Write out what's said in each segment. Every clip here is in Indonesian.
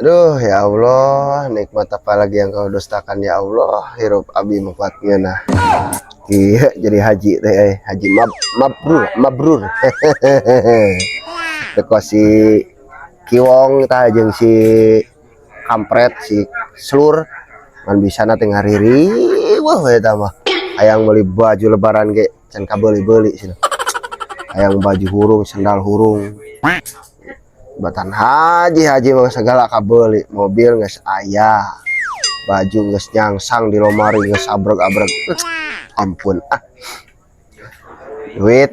Aduh ya Allah, nikmat apa lagi yang kau dustakan ya Allah, hirup abi mempatnya nah. Iya jadi haji teh, haji mabrur. Teko si Kiwong tah jeung si kampret si Slur kan bisa na teh ngariri wah eta mah. Hayang beli baju lebaran ge can kabeuli-beuli cenah. Hayang baju hurung, sendal hurung. Batan haji mah segala kabeli, mobil geus aya, baju geus nyangsang di lomari geus abreg-abreg. Ampun duit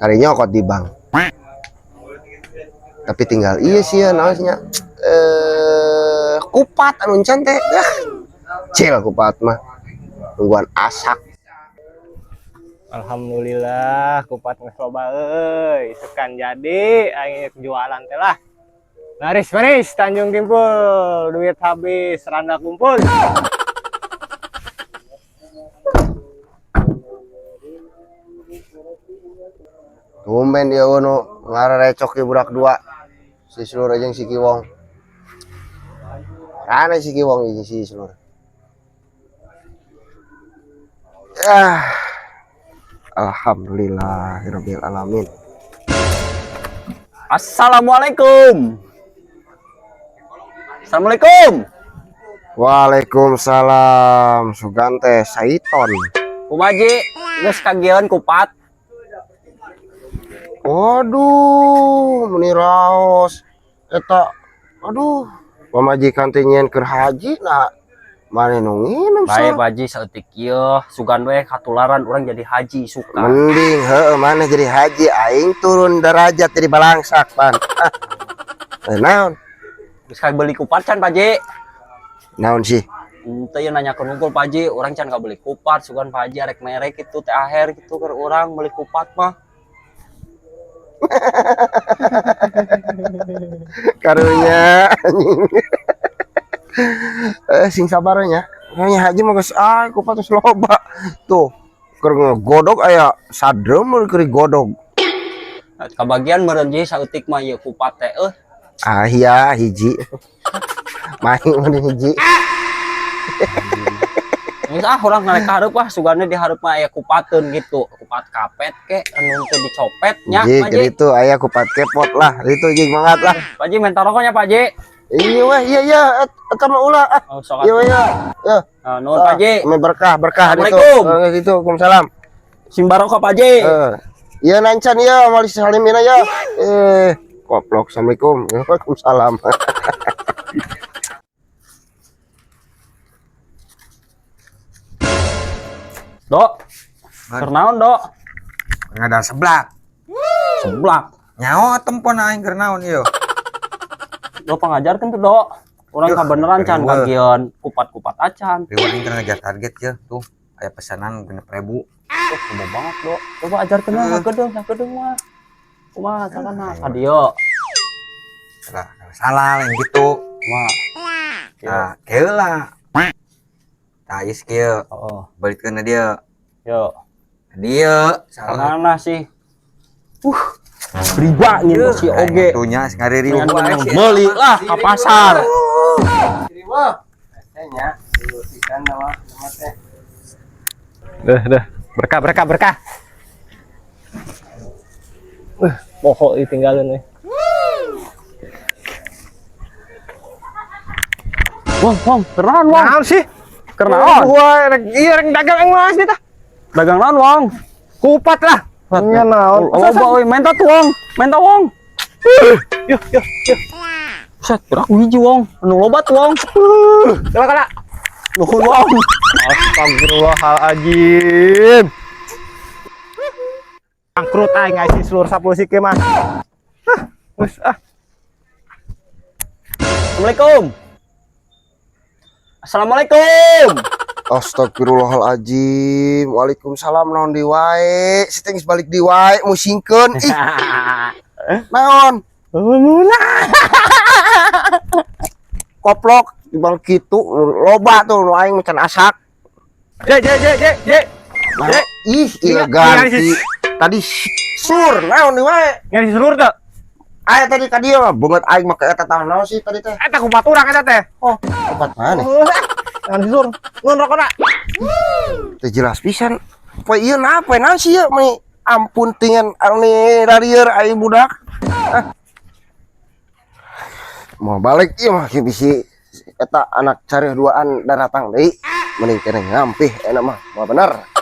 kari nyokot di bank, tapi tinggal iya sih ya naosnya kupat anu encan teh cil kupat mah tungguan asak. Alhamdulillah kupat geus loba euy, tekan jadi aing jualan teh lah. Maris Tanjung Kimpul, duit habis randa kumpul. Tumben dia nu ngarecok di budak dua si Slur jeung si Kiwong. Kana si Kiwong jeung si Slur. Alhamdulillahirabbil alamin. Assalamualaikum. Waalaikumsalam. Sugante Saiton. Kumaji geus kagieun kupat. Waduh, meni raos eta. Aduh, pamajikan teh nyen keur haji nah mane nu nginum Bae Paji saeutik ieu sugan we katularan urang jadi haji suka. mending heueuh maneh jadi haji aing turun derajat jadi balangsak pan. Naon? Geus kabeli kupat can Paji? Naon sih? Teu ye nanya ke nungkul Paji, urang can kabeli kupat sugan Paji arek merek kitu teh aher kitu keur urang meuli kupat mah. Karunya sing sabarnya hanya haji mah geus kupat geus loba tuh keur godog aya sadrem keur godog Kabagian meureun jadi saeutik mah ieu kupat teh iya hiji main mending hiji geus urang ngarek hareup sugana di hareup mah aya kupateun gitu, kupat kapet ke anu teu dicopet nya Paji itu aya kupat kepot lah itu jeung mangat lah Paji minta rokoknya Paji. iya weh iya eta mah ulah iya Nuhun Paji. berkah Assalamualaikum. Gitu Waalaikumsalam Simbarokah Paji. Iya nancan ya mali salimin ya koplok. Assalamualaikum. Waalaikumsalam. Dok. Keur naon, Dok? Ngadal seblak. Seblak. Nyaho tempon aing keur naon ieu? Dok pangajarkeun tuh, Dok. Urang kabeneran can kagieun kupat-kupat acan. Riweuh aing keur ngejar target ya tuh. Aya pesanan 6.000. Kumaha banget, Dok. Coba ajarkeun sakedeung mah. Kumaha carana? Adieu. Salah yang gitu. Kumaha? Nah, keula. Tah ieu kieu. Oh, Balikeun na dia. yo. Dia salah. Mana sih? Riba nyen si oge. Tunya ngariri Beli lah ka pasar. Dah. Berkah. Poho ditinggalin we. Wong, kenaon Wong? Naon sih? Kenaon? Wah, rek dagang emas nih tah. Dagang naon Wong? Kupat lah. Nya naon? Loba euy, menta tuh Wong. Yuk. Set, gerak hiji Wong. Anu loba tuh Wong. Kala. Nuhun Wong. Astagfirullahaladzim. Angkrut aing ngasih seluruh 10 sike mah. Wes Assalamualaikum. Astagfirullahaladzim. Waalaikumsalam naon di wae. Si teh geus balik di wae musingkeun. Ih. Naon? Koplok dibang kitu loba tuh nu aing macan asak. Je. Ih, iya ganti. Tadi sur naon di wae. Yang diselur teh. Aya tadi ka dieu mah beungeut aing make eta tah naon sih tadi teh? Eta kupat urang eta teh. Oh, tempat mana? Jangan sur. Nun rokona. Teu jelas pisan. Poe ieu naon sih ieu mah ampun tingan anu rarieur aing budak. Mau balik ieu mah kieu bisi eta anak carih duaan dan datang deui. Mending keneh ngampih enak mah. Moal bener.